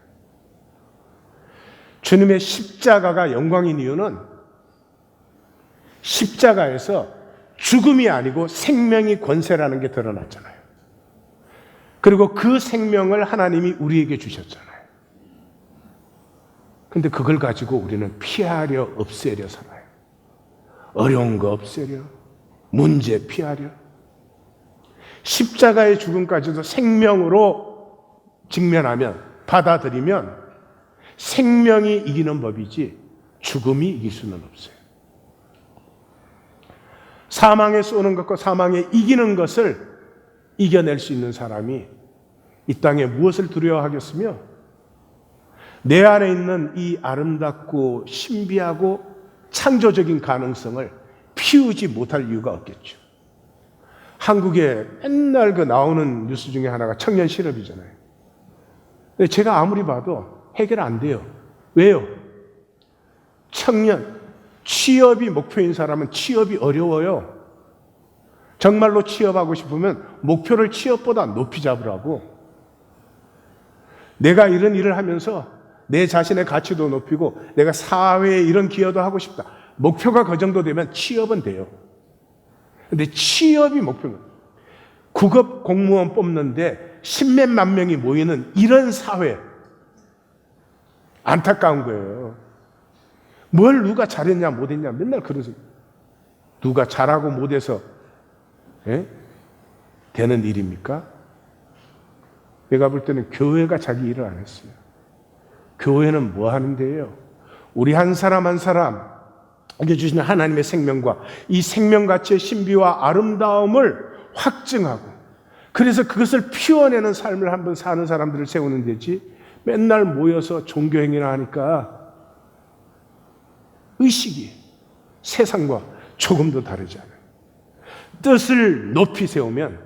주님의 십자가가 영광인 이유는 십자가에서 죽음이 아니고 생명이 권세라는 게 드러났잖아요. 그리고 그 생명을 하나님이 우리에게 주셨잖아요. 근데 그걸 가지고 우리는 피하려 없애려 살아요. 어려운 거 없애려, 문제 피하려. 십자가의 죽음까지도 생명으로 직면하면, 받아들이면 생명이 이기는 법이지 죽음이 이길 수는 없어요. 사망에 쏘는 것과 사망에 이기는 것을 이겨낼 수 있는 사람이 이 땅에 무엇을 두려워하겠으며 내 안에 있는 이 아름답고 신비하고 창조적인 가능성을 피우지 못할 이유가 없겠죠. 한국에 맨날 그 나오는 뉴스 중에 하나가 청년 실업이잖아요. 근데 제가 아무리 봐도 해결 안 돼요. 왜요? 청년, 취업이 목표인 사람은 취업이 어려워요. 정말로 취업하고 싶으면 목표를 취업보다 높이 잡으라고. 내가 이런 일을 하면서 내 자신의 가치도 높이고 내가 사회에 이런 기여도 하고 싶다. 목표가 그 정도 되면 취업은 돼요. 근데 취업이 목표는 9급 공무원 뽑는데 10몇만 명이 모이는 이런 사회, 안타까운 거예요. 뭘 누가 잘했냐 못했냐 맨날 그러세요. 누가 잘하고 못해서 되는 일입니까? 내가 볼 때는 교회가 자기 일을 안 했어요. 교회는 뭐 하는데요? 우리 한 사람 한 사람에게 주시는 하나님의 생명과 이 생명가치의 신비와 아름다움을 확증하고 그래서 그것을 피워내는 삶을 한번 사는 사람들을 세우는 데지 맨날 모여서 종교행위나 하니까 의식이 세상과 조금도 다르지 않아요. 뜻을 높이 세우면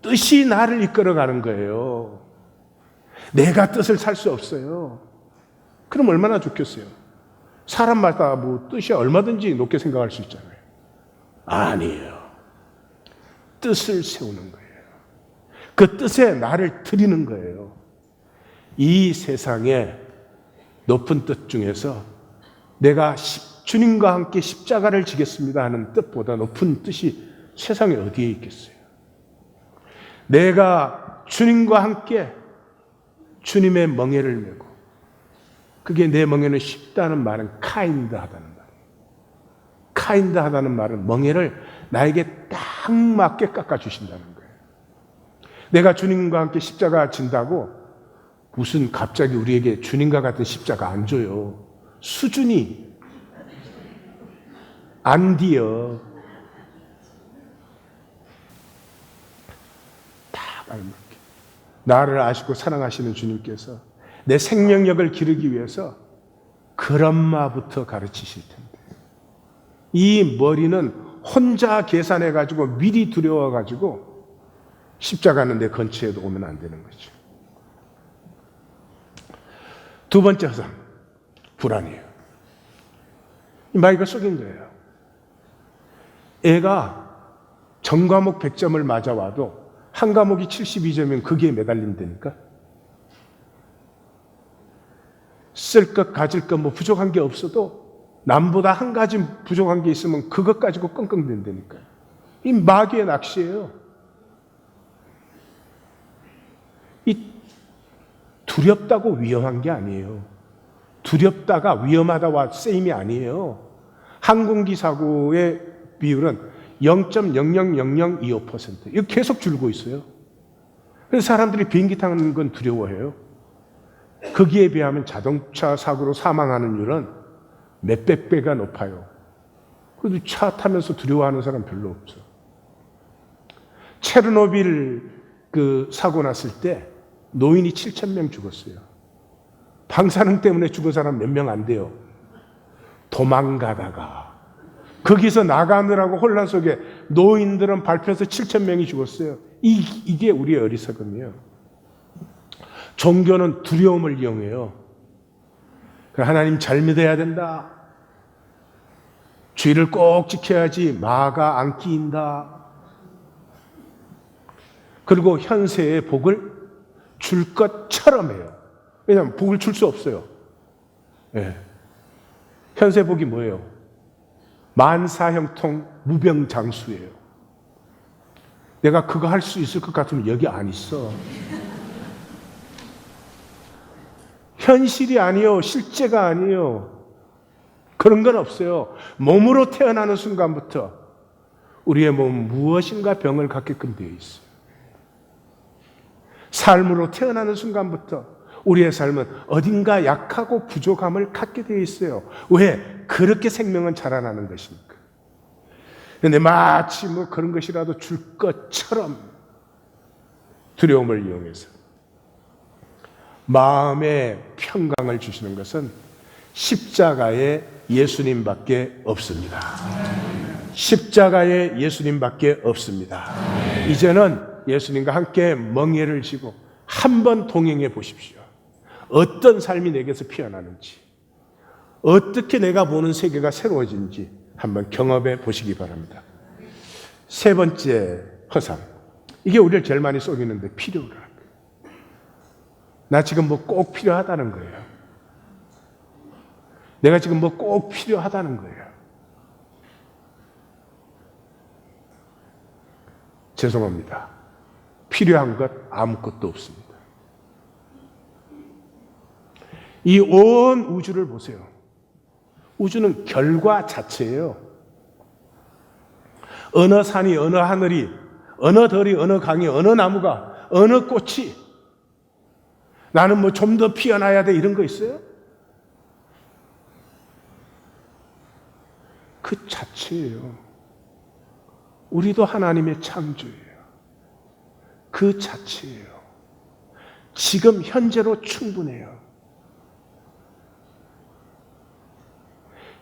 뜻이 나를 이끌어가는 거예요. 내가 뜻을 살 수 없어요. 그럼 얼마나 좋겠어요. 사람마다 뭐 뜻이 얼마든지 높게 생각할 수 있잖아요. 아니에요. 뜻을 세우는 거예요. 그 뜻에 나를 드리는 거예요. 이 세상에 높은 뜻 중에서 내가 주님과 함께 십자가를 지겠습니다 하는 뜻보다 높은 뜻이 세상에 어디에 있겠어요? 내가 주님과 함께 주님의 멍에를 메고, 그게 내 멍에는 쉽다는 말은 카인드하다는 말이에요. 카인드하다는 말은 멍에를 나에게 딱 맞게 깎아주신다는 거예요. 내가 주님과 함께 십자가 진다고 무슨 갑자기 우리에게 주님과 같은 십자가 안 줘요. 수준이 안 뒤어. 딱 알맞게. 나를 아시고 사랑하시는 주님께서 내 생명력을 기르기 위해서 그런 마부터 가르치실 텐데, 이 머리는 혼자 계산해가지고 미리 두려워가지고 십자가는 내 근처에도 오면 안 되는 거죠. 두 번째 허상, 불안이에요. 이 마이가 속인 거예요. 애가 전 과목 100점을 맞아와도 한 과목이 72점이면 거기에 매달린다니까. 쓸 것, 가질 것, 뭐 부족한 게 없어도 남보다 한 가지 부족한 게 있으면 그것 가지고 끙끙댄다니까. 이 마귀의 낚시예요. 이 두렵다고 위험한 게 아니에요. 두렵다가 위험하다와 세임이 아니에요. 항공기 사고의 비율은 0.00025%. 이거 계속 줄고 있어요. 그래서 사람들이 비행기 타는 건 두려워해요. 거기에 비하면 자동차 사고로 사망하는 율은 몇백 배가 높아요. 그래도 차 타면서 두려워하는 사람 별로 없죠. 체르노빌 그 사고 났을 때 노인이 7,000명 죽었어요. 방사능 때문에 죽은 사람 몇 명 안 돼요. 도망가다가 거기서 나가느라고 혼란 속에 노인들은 밟혀서 7,000명이 죽었어요. 이게 우리의 어리석음이에요. 종교는 두려움을 이용해요. 하나님 잘 믿어야 된다. 주의를 꼭 지켜야지 마가 안 끼인다. 그리고 현세의 복을 줄 것처럼 해요. 왜냐하면 복을 줄 수 없어요. 네. 현세 복이 뭐예요? 만사형통 무병장수예요. 내가 그거 할 수 있을 것 같으면 여기 안 있어. 현실이 아니요, 실제가 아니요. 그런 건 없어요. 몸으로 태어나는 순간부터 우리의 몸은 무엇인가 병을 갖게끔 되어 있어요. 삶으로 태어나는 순간부터 우리의 삶은 어딘가 약하고 부족함을 갖게 되어 있어요. 왜? 그렇게 생명은 자라나는 것이니까. 그런데 마치 뭐 그런 것이라도 줄 것처럼 두려움을 이용해서 마음의 평강을 주시는 것은 십자가의 예수님밖에 없습니다. 십자가의 예수님밖에 없습니다. 이제는 예수님과 함께 멍에를 지고 한번 동행해 보십시오. 어떤 삶이 내게서 피어나는지, 어떻게 내가 보는 세계가 새로워진지 한번 경험해 보시기 바랍니다. 세 번째 허상, 이게 우리를 제일 많이 속이는데 필요를 합니다. 나 지금 뭐 꼭 필요하다는 거예요. 내가 지금 뭐 꼭 필요하다는 거예요. 죄송합니다. 필요한 것 아무것도 없습니다. 이 온 우주를 보세요. 우주는 결과 자체예요. 어느 산이, 어느 하늘이, 어느 덜이, 어느 강이, 어느 나무가, 어느 꽃이 나는 뭐 좀 더 피어나야 돼 이런 거 있어요? 그 자체예요. 우리도 하나님의 창조예요. 그 자체예요. 지금 현재로 충분해요.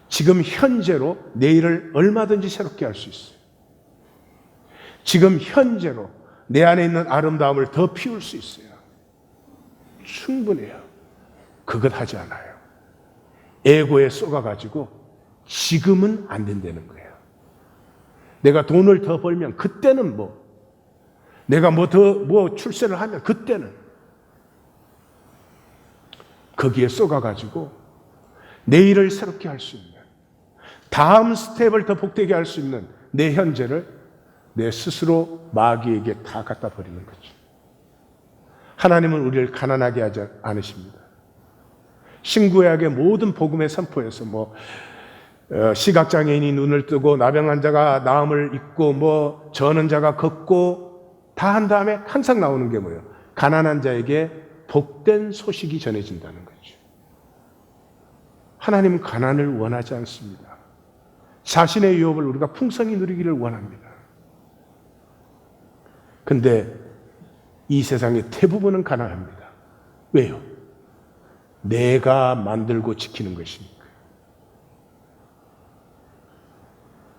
지금 현재로 내일을 얼마든지 새롭게 할 수 있어요. 지금 현재로 내 안에 있는 아름다움을 더 피울 수 있어요. 충분해요. 그것 하지 않아요. 에고에 쏘가가지고 지금은 안 된다는 거예요. 내가 돈을 더 벌면 그때는 내가 출세를 하면 그때는 거기에 쏘가가지고 내일을 새롭게 할 수 있는, 다음 스텝을 더 복되게 할 수 있는 내 현재를 내 스스로 마귀에게 다 갖다 버리는 거죠. 하나님은 우리를 가난하게 하지 않으십니다. 신구약의 모든 복음의 선포에서 시각장애인이 눈을 뜨고 나병 환자가 나음을 입고 저는 자가 걷고 다 한 다음에 항상 나오는 게 뭐예요? 가난한 자에게 복된 소식이 전해진다는 거죠. 하나님은 가난을 원하지 않습니다. 자신의 유업을 우리가 풍성히 누리기를 원합니다. 근데 이 세상의 대부분은 가난합니다. 왜요? 내가 만들고 지키는 것이니까.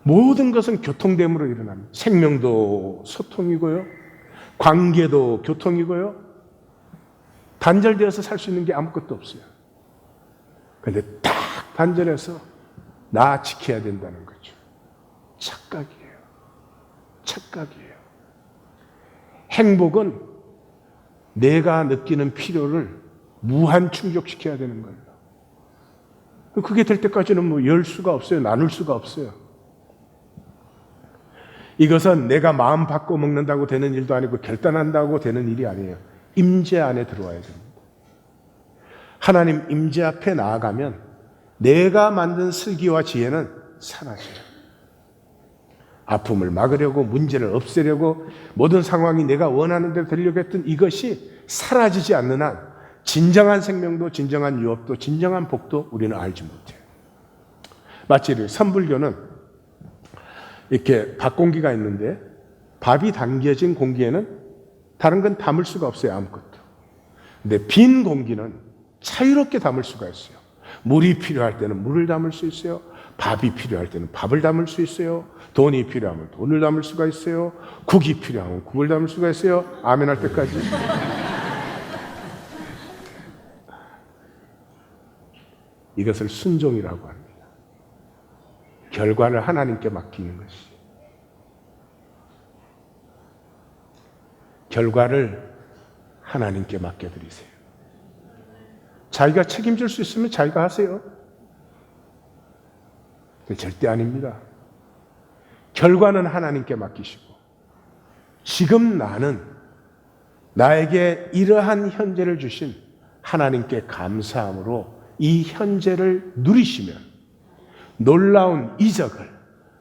모든 것은 교통됨으로 일어납니다. 생명도 소통이고요. 관계도 교통이고요. 단절되어서 살 수 있는 게 아무것도 없어요. 그런데 딱 단절해서 나 지켜야 된다는 거죠. 착각이에요. 착각이에요. 행복은 내가 느끼는 필요를 무한 충족시켜야 되는 거예요. 그게 될 때까지는 열 수가 없어요. 나눌 수가 없어요. 이것은 내가 마음 바꿔 먹는다고 되는 일도 아니고 결단한다고 되는 일이 아니에요. 임재 안에 들어와야 됩니다. 하나님 임재 앞에 나아가면 내가 만든 슬기와 지혜는 사라져요. 아픔을 막으려고, 문제를 없애려고, 모든 상황이 내가 원하는 대로 되려고 했던 이것이 사라지지 않는 한 진정한 생명도, 진정한 유업도, 진정한 복도 우리는 알지 못해요. 마치 선불교는 이렇게 밥공기가 있는데 밥이 담겨진 공기에는 다른 건 담을 수가 없어요. 아무것도. 근데 빈 공기는 자유롭게 담을 수가 있어요. 물이 필요할 때는 물을 담을 수 있어요. 밥이 필요할 때는 밥을 담을 수 있어요. 돈이 필요하면 돈을 담을 수가 있어요. 국이 필요하면 국을 담을 수가 있어요. 아멘 할 때까지. 이것을 순종이라고 합니다. 결과를 하나님께 맡기는 것이. 결과를 하나님께 맡겨드리세요. 자기가 책임질 수 있으면 자기가 하세요. 절대 아닙니다. 결과는 하나님께 맡기시고, 지금 나는 나에게 이러한 현재를 주신 하나님께 감사함으로 이 현재를 누리시면 놀라운 이적을,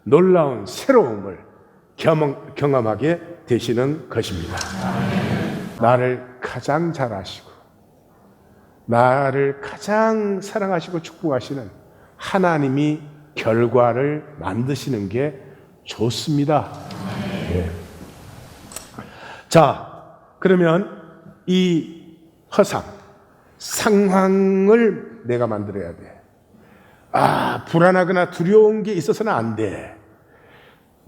놀라운 새로움을 경험하게 되시는 것입니다. 나를 가장 잘 아시고 나를 가장 사랑하시고 축복하시는 하나님이 결과를 만드시는 게 좋습니다. 네. 자, 그러면 이 허상, 상황을 내가 만들어야 돼. 불안하거나 두려운 게 있어서는 안 돼.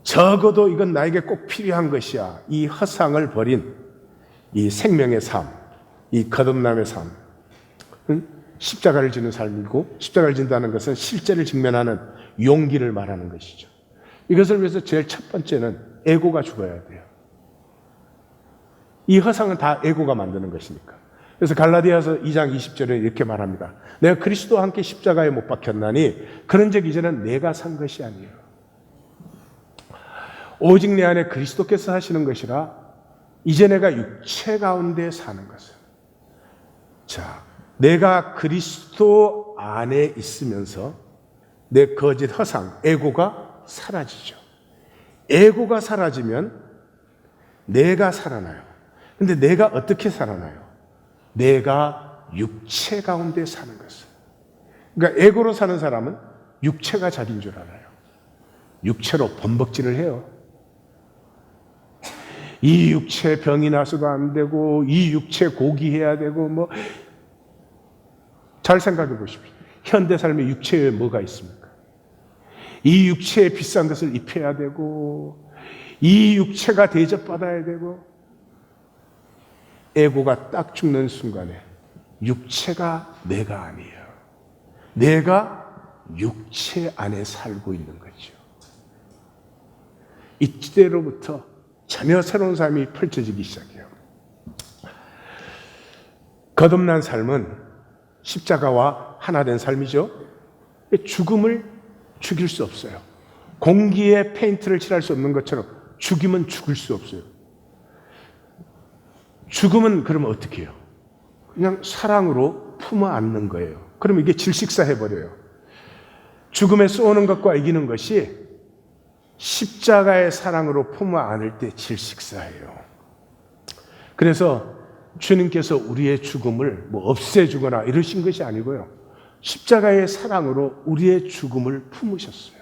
적어도 이건 나에게 꼭 필요한 것이야. 이 허상을 버린 이 생명의 삶, 이 거듭남의 삶, 십자가를 지는 삶이고, 십자가를 진다는 것은 실제를 직면하는 용기를 말하는 것이죠. 이것을 위해서 제일 첫 번째는 에고가 죽어야 돼요. 이 허상은 다 에고가 만드는 것이니까. 그래서 갈라디아서 2장 20절에 이렇게 말합니다. 내가 그리스도와 함께 십자가에 못 박혔나니 그런즉 이제는 내가 산 것이 아니에요. 오직 내 안에 그리스도께서 사시는 것이라 이제 내가 육체 가운데 사는 것은. 자, 내가 그리스도 안에 있으면서 내 거짓 허상, 에고가 사라지죠. 에고가 사라지면 내가 살아나요. 근데 내가 어떻게 살아나요? 내가 육체 가운데 사는 것은. 그러니까 에고로 사는 사람은 육체가 자기인 줄 알아요. 육체로 범벅질을 해요. 이 육체 병이 나서도 안 되고, 이 육체 고기해야 되고, 잘 생각해 보십시오. 현대 삶의 육체에 뭐가 있습니까? 이 육체에 비싼 것을 입혀야 되고, 이 육체가 대접받아야 되고, 에고가 딱 죽는 순간에 육체가 내가 아니에요. 내가 육체 안에 살고 있는 거죠. 이때로부터 전혀 새로운 삶이 펼쳐지기 시작해요. 거듭난 삶은 십자가와 하나 된 삶이죠. 죽음을 죽일 수 없어요. 공기에 페인트를 칠할 수 없는 것처럼 죽이면 죽을 수 없어요. 죽음은 그러면 어떻게 해요? 그냥 사랑으로 품어 안는 거예요. 그러면 이게 질식사해버려요. 죽음에 쏘는 것과 이기는 것이 십자가의 사랑으로 품어 안을 때 질식사해요. 그래서 주님께서 우리의 죽음을 없애주거나 이러신 것이 아니고요. 십자가의 사랑으로 우리의 죽음을 품으셨어요.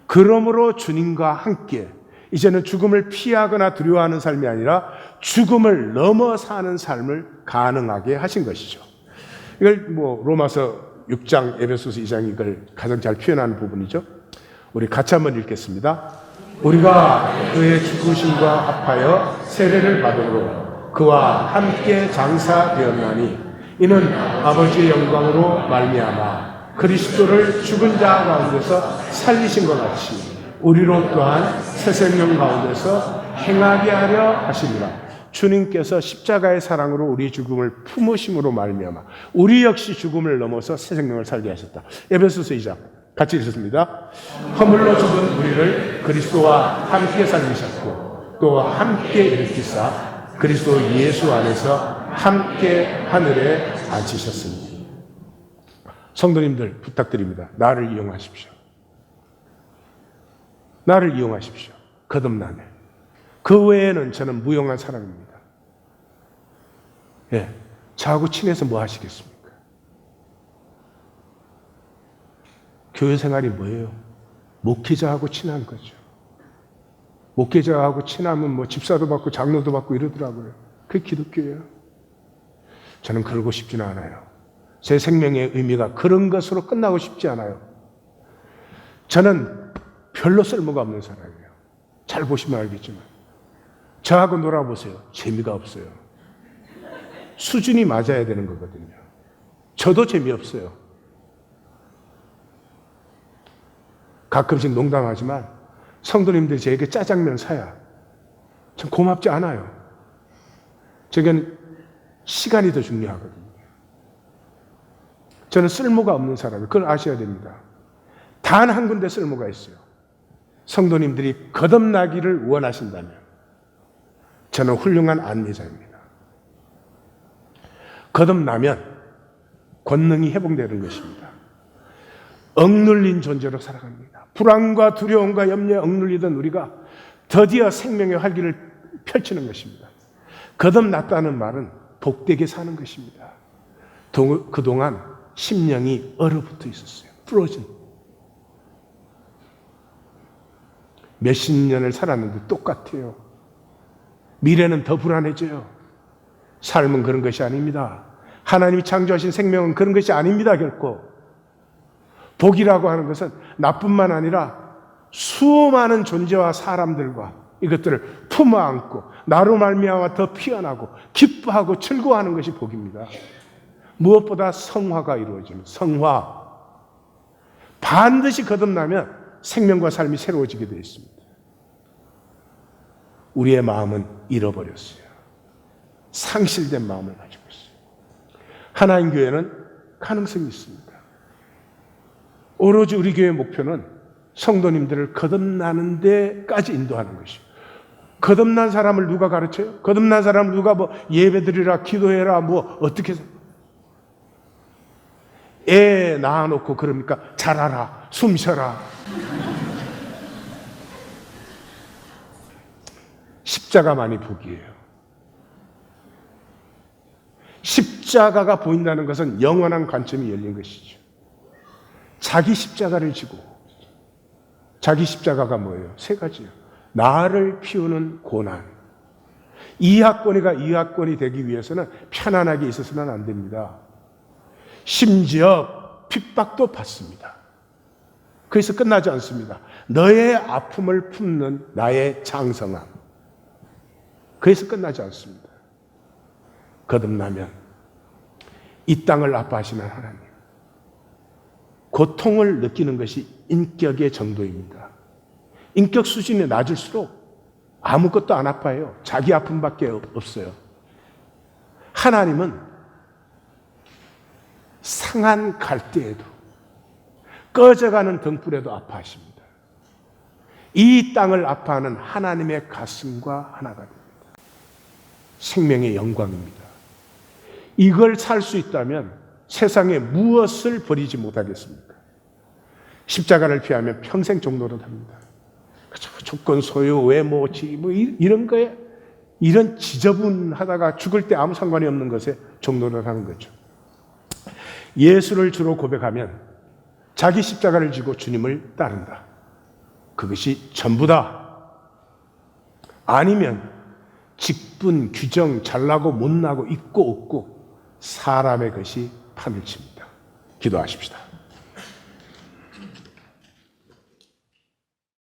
그러므로 주님과 함께 이제는 죽음을 피하거나 두려워하는 삶이 아니라 죽음을 넘어 사는 삶을 가능하게 하신 것이죠. 이걸 로마서 6장, 에베소서 2장 이걸 가장 잘 표현하는 부분이죠. 우리 같이 한번 읽겠습니다. 우리가 그의 죽으심과 합하여 세례를 받음으로 그와 함께 장사되었나니 이는 아버지의 영광으로 말미암아 그리스도를 죽은 자 가운데서 살리신 것 같이 우리로 또한 새 생명 가운데서 행하게 하려 하십니다. 주님께서 십자가의 사랑으로 우리 죽음을 품으심으로 말미암아 우리 역시 죽음을 넘어서 새 생명을 살게 하셨다. 에베소서 2장 같이 읽습니다. 허물로 죽은 우리를 그리스도와 함께 살리셨고 또 함께 일으키사 그리스도 예수 안에서 함께 하늘에 앉히셨습니다. 성도님들 부탁드립니다. 나를 이용하십시오. 나를 이용하십시오. 거듭나네. 그 외에는 저는 무용한 사람입니다. 예, 저하고 친해서 뭐 하시겠습니까? 교회 생활이 뭐예요? 목회자하고 친한 거죠. 목회자하고 친하면 집사도 받고 장로도 받고 이러더라고요. 그게 기독교예요. 저는 그러고 싶지는 않아요. 제 생명의 의미가 그런 것으로 끝나고 싶지 않아요. 저는 별로 쓸모가 없는 사람이에요. 잘 보시면 알겠지만 저하고 놀아보세요. 재미가 없어요. 수준이 맞아야 되는 거거든요. 저도 재미없어요. 가끔씩 농담하지만 성도님들이 저에게 짜장면 사야 참 고맙지 않아요. 저에게는 시간이 더 중요하거든요. 저는 쓸모가 없는 사람이에요. 그걸 아셔야 됩니다. 단 한 군데 쓸모가 있어요. 성도님들이 거듭나기를 원하신다면 저는 훌륭한 안내자입니다. 거듭나면 권능이 회복되는 것입니다. 억눌린 존재로 살아갑니다. 불안과 두려움과 염려에 억눌리던 우리가 드디어 생명의 활기를 펼치는 것입니다. 거듭났다는 말은 복되게 사는 것입니다. 그동안 심령이 얼어붙어 있었어요. 부러진. 몇십 년을 살았는데 똑같아요. 미래는 더 불안해져요. 삶은 그런 것이 아닙니다. 하나님이 창조하신 생명은 그런 것이 아닙니다. 결코. 복이라고 하는 것은 나뿐만 아니라 수많은 존재와 사람들과 이것들을 품어 안고 나로 말미암아 더 피어나고 기뻐하고 즐거워하는 것이 복입니다. 무엇보다 성화가 이루어지는 성화. 반드시 거듭나면 생명과 삶이 새로워지게 되어 있습니다. 우리의 마음은 잃어버렸어요. 상실된 마음을 가지고 있어요. 하나님 교회는 가능성이 있습니다. 오로지 우리 교회의 목표는 성도님들을 거듭나는 데까지 인도하는 것이에요. 거듭난 사람을 누가 가르쳐요? 거듭난 사람을 누가 예배드리라, 기도해라, 어떻게 해서 애 낳아놓고 그럽니까? 자라라, 숨 쉬어라. 십자가만이 복이에요. 십자가가 보인다는 것은 영원한 관점이 열린 것이죠. 자기 십자가를 지고, 자기 십자가가 뭐예요? 세 가지예요. 나를 피우는 고난. 이하권이가 이하권이 되기 위해서는 편안하게 있어서는 안 됩니다. 심지어 핍박도 받습니다. 그래서 끝나지 않습니다. 너의 아픔을 품는 나의 장성함. 그래서 끝나지 않습니다. 거듭나면 이 땅을 아파하시는 하나님, 고통을 느끼는 것이 인격의 정도입니다. 인격 수준이 낮을수록 아무것도 안 아파요. 자기 아픔밖에 없어요. 하나님은 상한 갈대에도, 꺼져가는 등불에도 아파하십니다. 이 땅을 아파하는 하나님의 가슴과 하나가 됩니다. 생명의 영광입니다. 이걸 살 수 있다면 세상에 무엇을 버리지 못하겠습니까? 십자가를 피하면 평생 종노릇 합니다. 조건, 소유, 외모, 뭐 이런 거에, 이런 지저분하다가 죽을 때 아무 상관이 없는 것에 종노릇 하는 거죠. 예수를 주로 고백하면 자기 십자가를 지고 주님을 따른다. 그것이 전부다. 아니면 직분, 규정, 잘나고 못나고 있고 없고 사람의 것이 판을 칩니다. 기도하십시다.